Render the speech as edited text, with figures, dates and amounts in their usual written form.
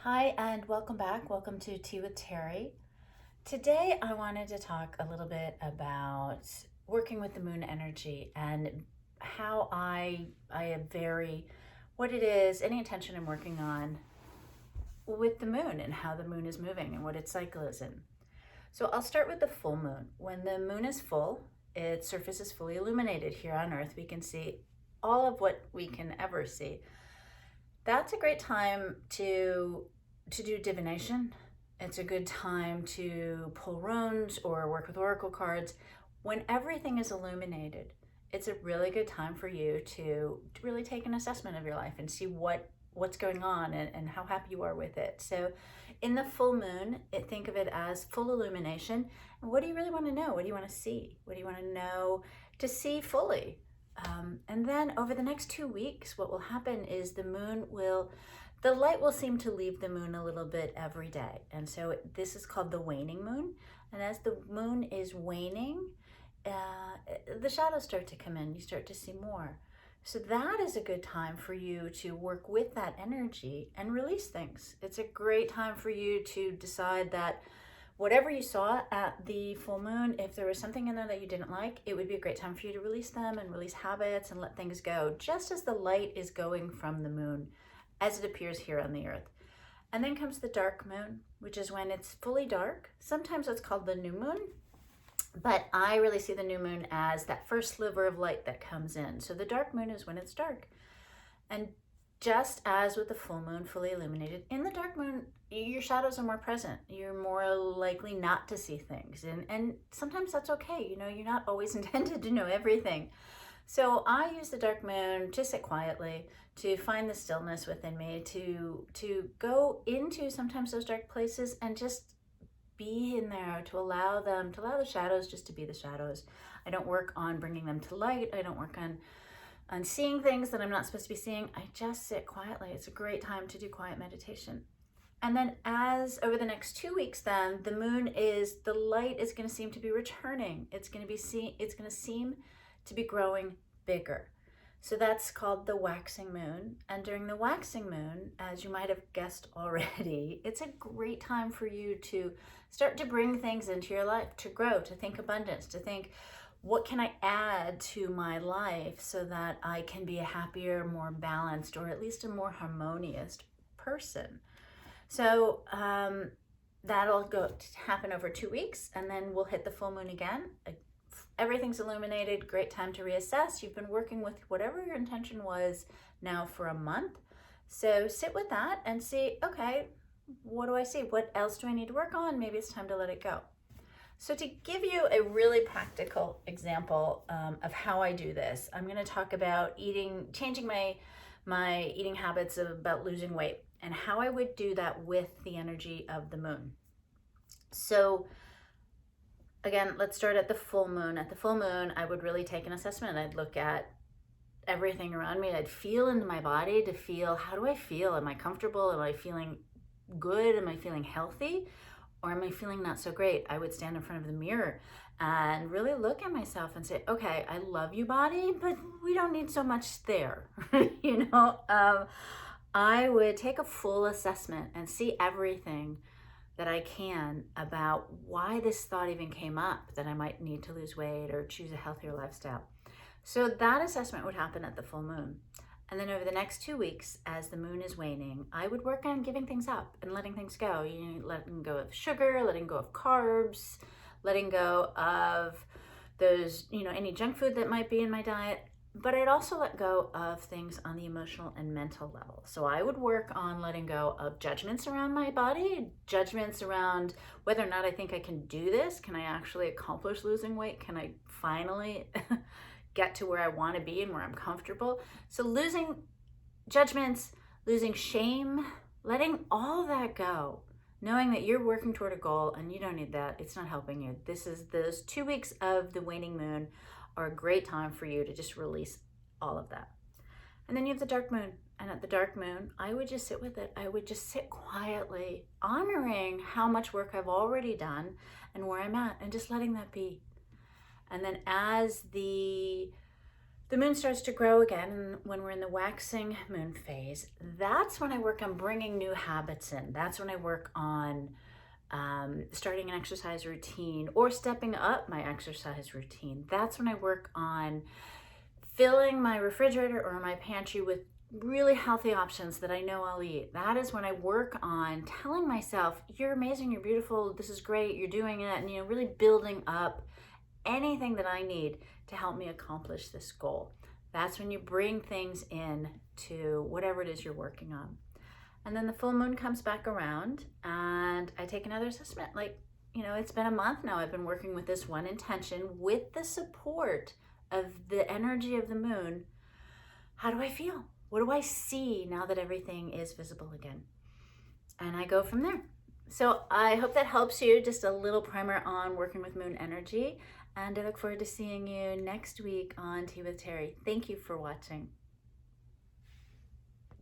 Hi, and welcome back. Welcome to Tea with Terry. Today, I wanted to talk a little bit about working with the moon energy and how I vary what it is, any intention I'm working on with the moon and how the moon is moving and what its cycle is in. So I'll start with the full moon. When the moon is full, its surface is fully illuminated. Here on Earth, we can see all of what we can ever see. That's a great time to do divination. It's a good time to pull runes or work with oracle cards. When everything is illuminated, it's a really good time for you to really take an assessment of your life and see what's going on and how happy you are with it. So in the full moon, think of it as full illumination. And what do you really want to know? What do you want to see? What do you want to know to see fully? And then over the next 2 weeks, what will happen is the light will seem to leave the moon a little bit every day. And so this is called the waning moon. And as the moon is waning, the shadows start to come in. You start to see more. So that is a good time for you to work with that energy and release things. It's a great time for you to decide that whatever you saw at the full moon, if there was something in there that you didn't like, it would be a great time for you to release them and release habits and let things go, just as the light is going from the moon as it appears here on the earth. And then comes the dark moon, which is when it's fully dark. Sometimes it's called the new moon, but I really see the new moon as that first sliver of light that comes in. So the dark moon is when it's dark. And just as with the full moon fully illuminated, in the dark moon, your shadows are more present. You're more likely not to see things. And sometimes that's okay. You're not always intended to know everything. So I use the dark moon to sit quietly, to find the stillness within me, to go into sometimes those dark places and just be in there, to allow the shadows just to be the shadows. I don't work on bringing them to light. I don't work on seeing things that I'm not supposed to be seeing. I just sit quietly. It's a great time to do quiet meditation. And then as over the next 2 weeks, then the light is going to seem to be returning. It's going to seem to be growing bigger. So that's called the waxing moon. And during the waxing moon, as you might have guessed already, it's a great time for you to start to bring things into your life, to grow, to think abundance, to think, what can I add to my life so that I can be a happier, more balanced, or at least a more harmonious person? So that'll happen over 2 weeks, and then we'll hit the full moon again. Everything's illuminated, great time to reassess. You've been working with whatever your intention was now for a month. So sit with that and see, okay, what do I see? What else do I need to work on? Maybe it's time to let it go. So to give you a really practical example of how I do this, I'm going to talk about changing my eating habits, about losing weight, and how I would do that with the energy of the moon. So again, let's start at the full moon. At the full moon, I would really take an assessment. I'd look at everything around me. I'd feel into my body to feel, how do I feel? Am I comfortable? Am I feeling good? Am I feeling healthy? Or am I feeling not so great? I would stand in front of the mirror and really look at myself and say, okay, I love you, body, but we don't need so much there. I would take a full assessment and see everything that I can about why this thought even came up, that I might need to lose weight or choose a healthier lifestyle. So that assessment would happen at the full moon. And then over the next 2 weeks, as the moon is waning, I would work on giving things up and letting things go. Letting go of sugar, letting go of carbs, letting go of those, any junk food that might be in my diet. But I'd also let go of things on the emotional and mental level. So I would work on letting go of judgments around my body, judgments around whether or not I think I can do this. Can I actually accomplish losing weight? Can I finally get to where I want to be and where I'm comfortable? So losing judgments, losing shame, letting all that go, knowing that you're working toward a goal and you don't need that. It's not helping you. Those 2 weeks of the waning moon are a great time for you to just release all of that. And then you have the dark moon. And at the dark moon, I would just sit with it. I would just sit quietly, honoring how much work I've already done and where I'm at, and just letting that be. And then as the the moon starts to grow again, and when we're in the waxing moon phase, that's when I work on bringing new habits in. That's when I work on starting an exercise routine or stepping up my exercise routine. That's when I work on filling my refrigerator or my pantry with really healthy options that I know I'll eat. That is when I work on telling myself, you're amazing, you're beautiful, this is great, you're doing it, and really building up anything that I need to help me accomplish this goal. That's when you bring things in to whatever it is you're working on. And then the full moon comes back around and I take another assessment. It's been a month now. I've been working with this one intention with the support of the energy of the moon. How do I feel? What do I see now that everything is visible again? And I go from there. So I hope that helps you. Just a little primer on working with moon energy. And I look forward to seeing you next week on Tea with Terri. Thank you for watching.